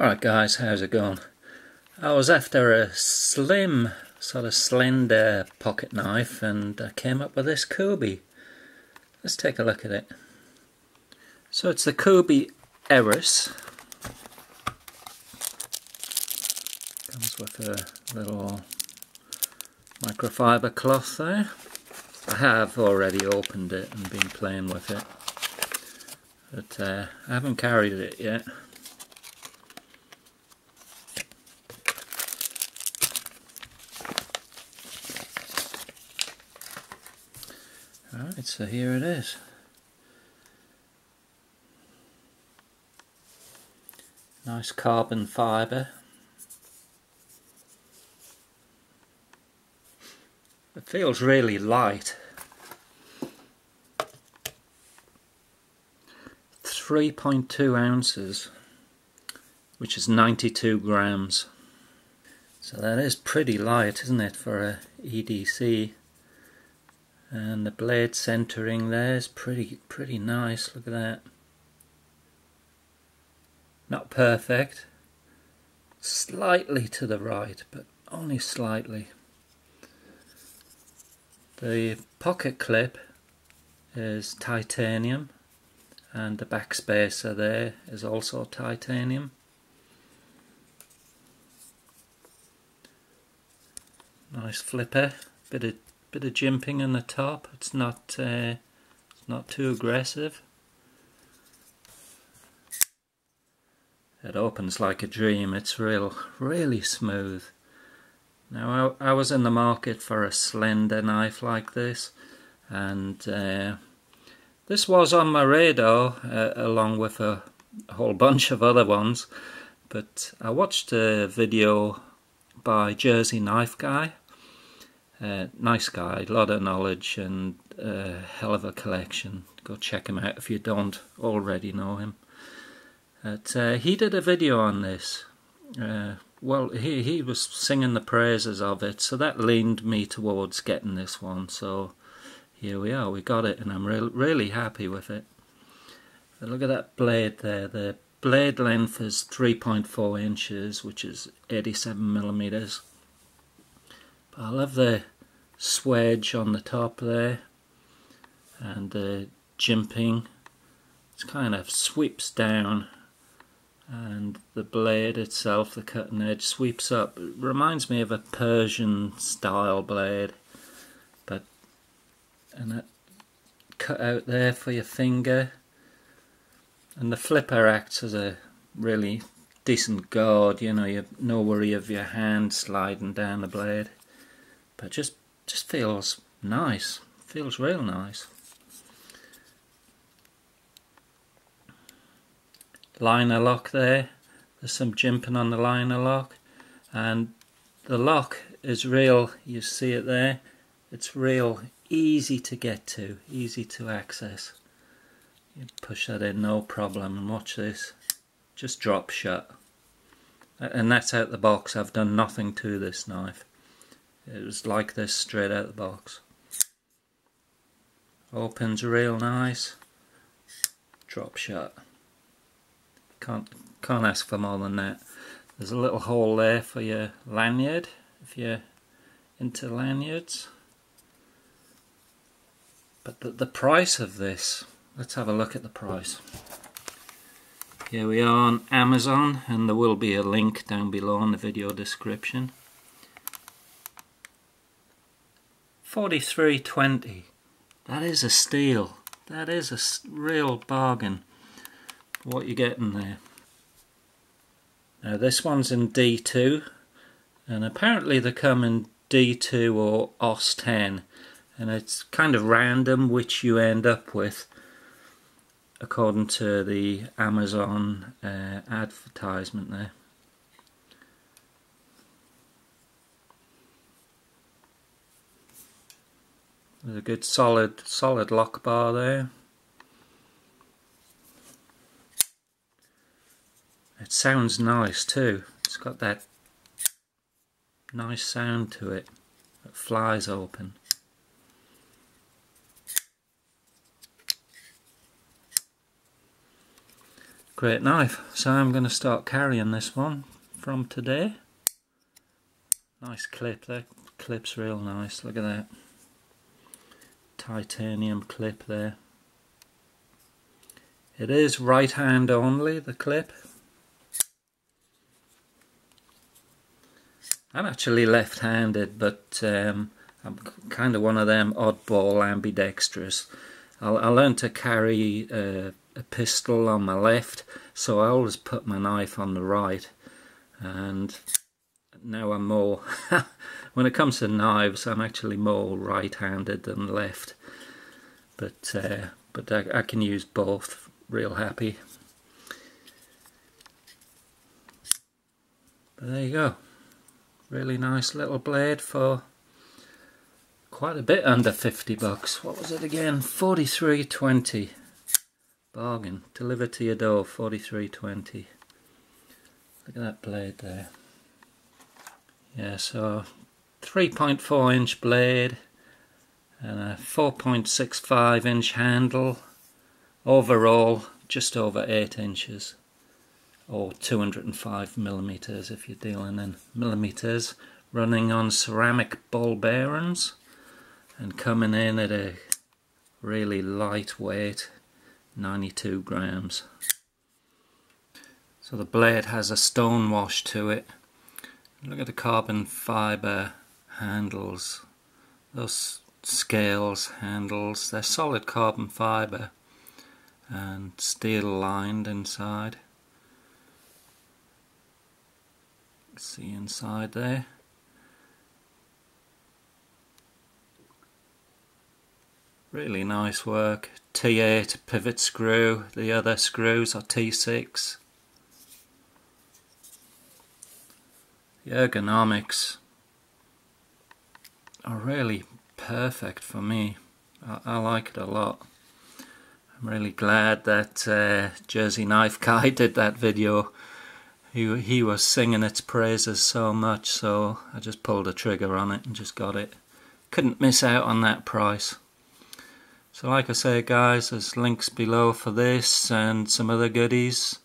Alright guys, how's it going? I was after a slim, sort of slender pocket knife and I came up with this Kubey. Let's take a look at it. So it's the Kubey Eris. Comes with a little microfiber cloth there. I have already opened it and been playing with it, but I haven't carried it yet. Alright, so here it is. Nice carbon fibre. It feels really light. 3.2 ounces, which is 92 grams. So that is pretty light, isn't it, for a EDC? And the blade centering there is pretty nice. Look at that. Not perfect. Slightly to the right, but only slightly. The pocket clip is titanium, and the back spacer there is also titanium. Nice flipper, bit of jimping in the top. It's not too aggressive. It opens like a dream. It's really smooth. Now I was in the market for a slender knife like this, and this was on my radar along with a whole bunch of other ones, but I watched a video by Jersey Knife Guy. Nice guy, a lot of knowledge and a hell of a collection. Go check him out if you don't already know him. But he did a video on this. Well, he was singing the praises of it, so that leaned me towards getting this one. So here we are, we got it, and I'm really happy with it. But look at that blade there. The blade length is 3.4 inches, which is 87 millimeters. But I love the swedge on the top there, and the jimping. It kind of sweeps down, and the blade itself, the cutting edge, sweeps up. It reminds me of a Persian style blade, and that cut out there for your finger, and the flipper acts as a really decent guard. You know, you've no worry of your hand sliding down the blade, but just feels nice. Feels real nice. Liner lock there. There's some jimping on the liner lock, and the lock is real. You see it there. It's real easy to get to, easy to access. You push that in no problem, and watch this. Just drop shut. And that's out the box. I've done nothing to this knife. It was like this straight out the box. Opens real nice. Drop shut. Can't ask for more than that. There's a little hole there for your lanyard if you're into lanyards. But the price of this, let's have a look at the price. Here we are on Amazon, and there will be a link down below in the video description. $43.20. That is a steal. That is a real bargain. What you're getting there. Now this one's in D2, and apparently they come in D2 or OS 10, and it's kind of random which you end up with according to the Amazon advertisement there. There's a good solid lock bar there. It sounds nice too. It's got that nice sound to it. It flies open. great knife. So I'm going to start carrying this one from today. Nice clip, that clip's real nice, look at that. Titanium clip there. It is right hand only, the clip. I'm actually left-handed, but I'm kind of one of them oddball ambidextrous. I learned to carry a pistol on my left, so I always put my knife on the right, and now I'm more, when it comes to knives, I'm actually more right-handed than left, but I can use both real happy. But there you go, really nice little blade for quite a bit under 50 bucks. What was it again? 43.20. Bargain. Delivered to your door, 43.20. Look at that blade there. Yeah, so 3.4 inch blade and a 4.65 inch handle. Overall, just over 8 inches. Or 205 millimeters if you're dealing in millimeters. Running on ceramic ball bearings. And coming in at a really lightweight 92 grams. So the blade has a stone wash to it. Look at the carbon fibre handles. Those scales handles, they're solid carbon fibre and steel lined inside. See inside there. Really nice work. T8 pivot screw, the other screws are T6. The ergonomics are really perfect for me. I like it a lot. I'm really glad that Jersey Knife Guy did that video. He was singing its praises so much, so I just pulled the trigger on it and just got it. Couldn't miss out on that price. So like I say guys, there's links below for this and some other goodies.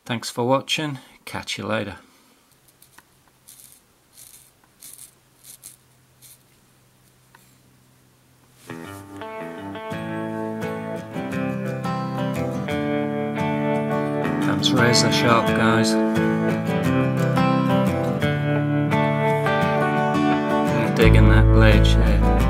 Thanks for watching, catch you later. Comes razor sharp guys. Really digging that blade shape.